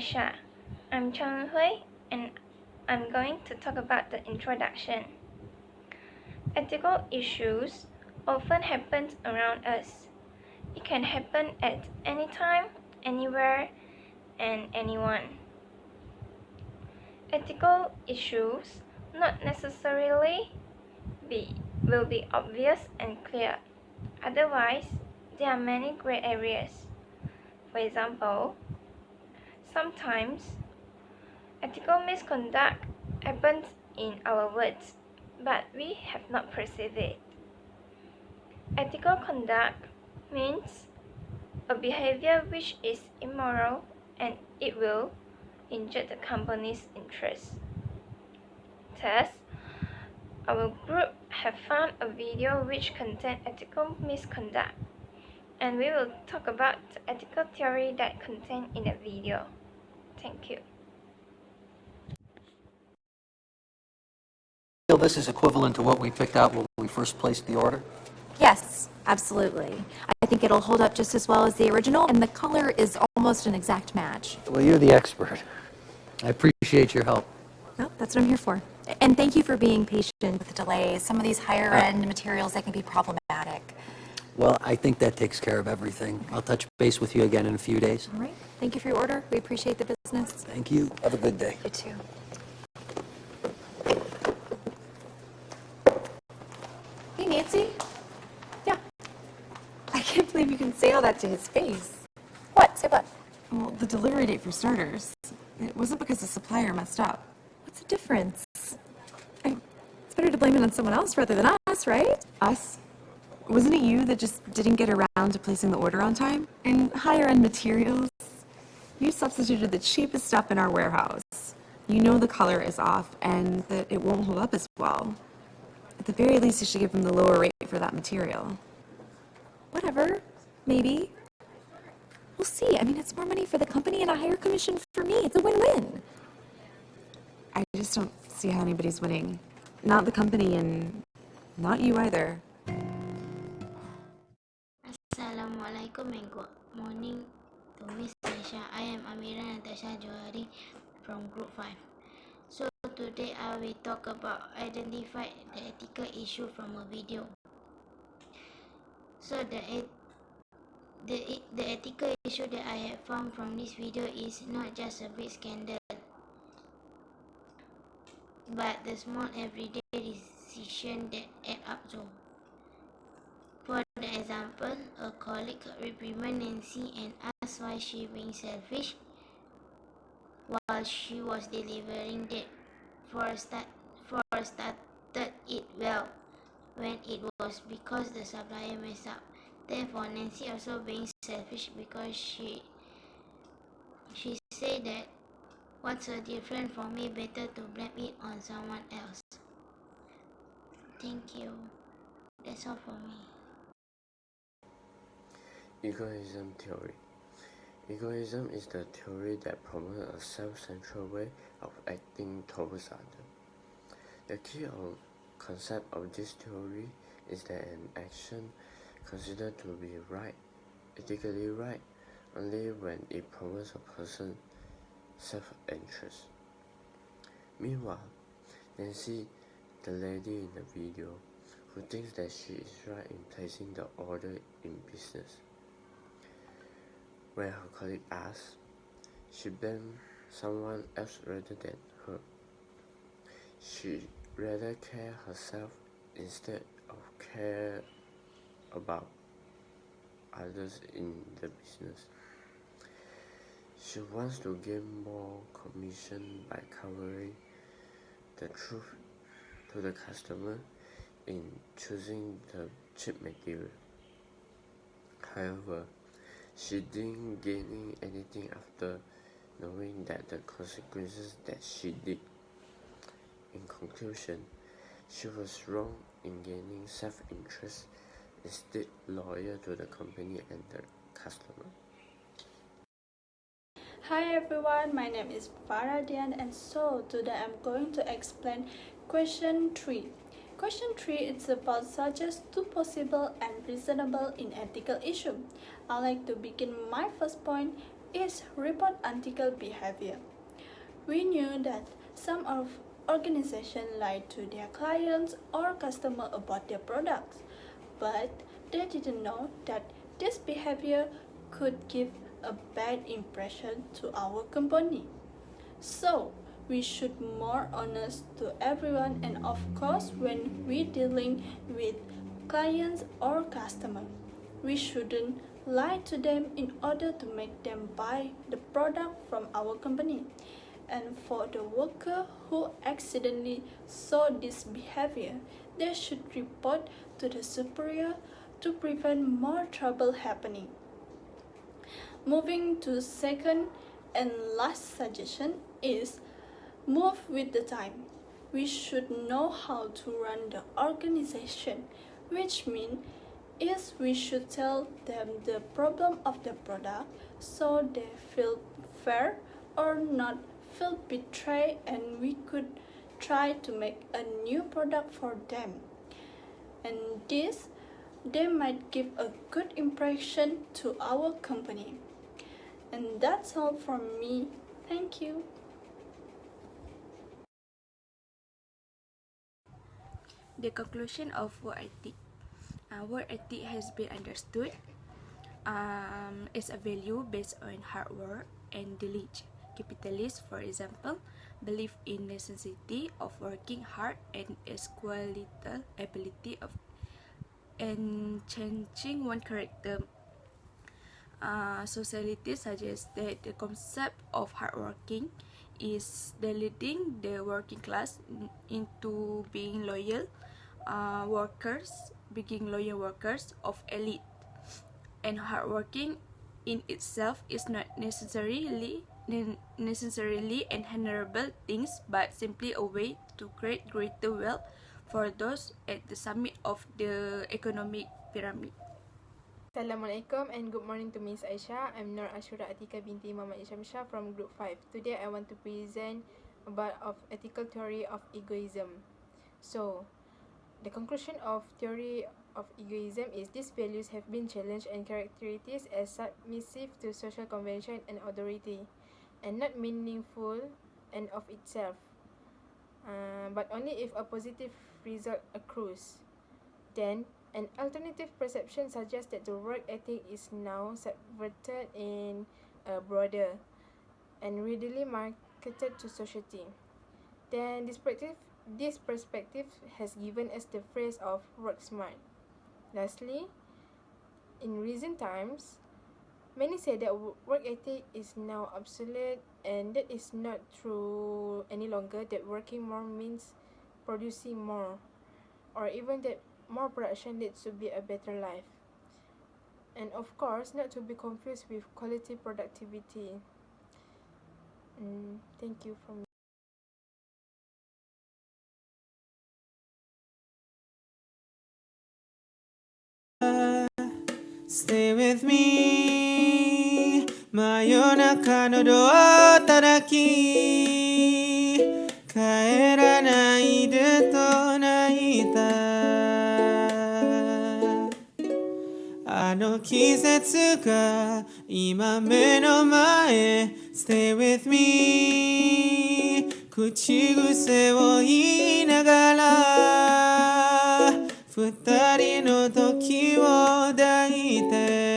Aisha. I'm Chang Hui, and I'm going to talk about the introduction. Ethical issues often happen around us. It can happen at any time, anywhere, and anyone. Ethical issues not necessarily will be obvious and clear. Otherwise, there are many gray areas. For example, sometimes ethical misconduct happens in our words, but we have not perceived it. Ethical conduct means a behavior which is immoral and it will injure the company's interests. Thus, our group have found a video which contains ethical misconduct, and we will talk about the ethical theory that contained in the video. Thank you. Feel this is equivalent to what we picked out when we first placed the order? Yes, absolutely. I think it'll hold up just as well as the original, and the color is almost an exact match. Well, you're the expert. I appreciate your help. Well, that's what I'm here for. And thank you for being patient with the delays. Some of these higher-end materials, they can be problematic. Well, I think that takes care of everything. I'll touch base with you again in a few days. All right. Thank you for your order. We appreciate the business. Thank you. Have a good day. You too. Hey, Nancy. Yeah. I can't believe you can say all that to his face. What? Say what? Well, the delivery date for starters. It wasn't because the supplier messed up. What's the difference? It's better to blame it on someone else rather than us, right? Us? Wasn't it you that just didn't get around to placing the order on time? And higher-end materials? You substituted the cheapest stuff in our warehouse. You know the color is off and that it won't hold up as well. At the very least, you should give them the lower rate for that material. Whatever. Maybe. We'll see. I mean, it's more money for the company and a higher commission for me. It's a win-win. I just don't see how anybody's winning. Not the company and not you either. Assalamualaikum and good morning to Miss Aisha. I am Amira Natasha Johari from Group 5. So today I will talk about identify the ethical issue from a video. So the ethical issue that I have found from this video is not just a big scandal, but the small everyday decision that add up to. For the example, a colleague reprimanded Nancy and asked why she being selfish while she was delivering that started it well when it was because the supplier messed up. Therefore, Nancy also being selfish because she said that what's so different for me, better to blame it on someone else. Thank you. That's all for me. Egoism theory. Egoism is the theory that promotes a self-centered way of acting towards others. The key concept of this theory is that an action considered to be right, ethically right, only when it promotes a person's self-interest. Meanwhile, Nancy, the lady in the video, who thinks that she is right in placing the order in business, when her colleague asks, she blames someone else rather than her. She rather care herself instead of care about others in the business. She wants to gain more commission by covering the truth to the customer in choosing the cheap material. However, she didn't gain anything after knowing that the consequences that she did. In conclusion, she was wrong in gaining self-interest, instead loyal to the company and the customer. Hi everyone, my name is Faradian, and so today I'm going to explain question 3. Question 3 is about suggest two possible and reasonable in ethical issue. I'd like to begin my first point is report unethical behavior. We knew that some of organizations lie to their clients or customers about their products, but they didn't know that this behavior could give a bad impression to our company. So, we should be more honest to everyone, and of course when we dealing with clients or customers, we shouldn't lie to them in order to make them buy the product from our company. And for the worker who accidentally saw this behavior, they should report to the superior to prevent more trouble happening. Moving to second and last suggestion is move with the time. We should know how to run the organization, which means is we should tell them the problem of the product so they feel fair or not feel betrayed, and we could try to make a new product for them. And this they might give a good impression to our company. And that's all from me. Thank you. The conclusion of work ethic. Work ethic has been understood as a value based on hard work and diligence. Capitalists, for example, believe in the necessity of working hard and equal ability of and changing one character. Society suggests that the concept of hardworking is the leading the working class into being loyal workers of elite, and hardworking in itself is not necessarily an honorable things, but simply a way to create greater wealth for those at the summit of the economic pyramid. Assalamualaikum and good morning to Miss Aisha. I'm Nur Ashura Atika binti Muhammad Ishamshah from Group 5. Today I want to present about of ethical theory of egoism. So, the conclusion of theory of egoism is these values have been challenged and characterized as submissive to social convention and authority, and not meaningful and of itself, but only if a positive result accrues. Then, an alternative perception suggests that the work ethic is now subverted in a broader and readily marketed to society. Then, this perspective has given us the phrase of work smart. Lastly, in recent times, many say that work ethic is now obsolete, and that is not true any longer, that working more means producing more, or even that more production leads to be a better life. And of course, not to be confused with quality productivity. Thank you for me. Stay with me 真夜中のドア叩き帰らないでと泣いたあの季節が今目の前 Stay with me 口癖を言いながら二人の時を抱いて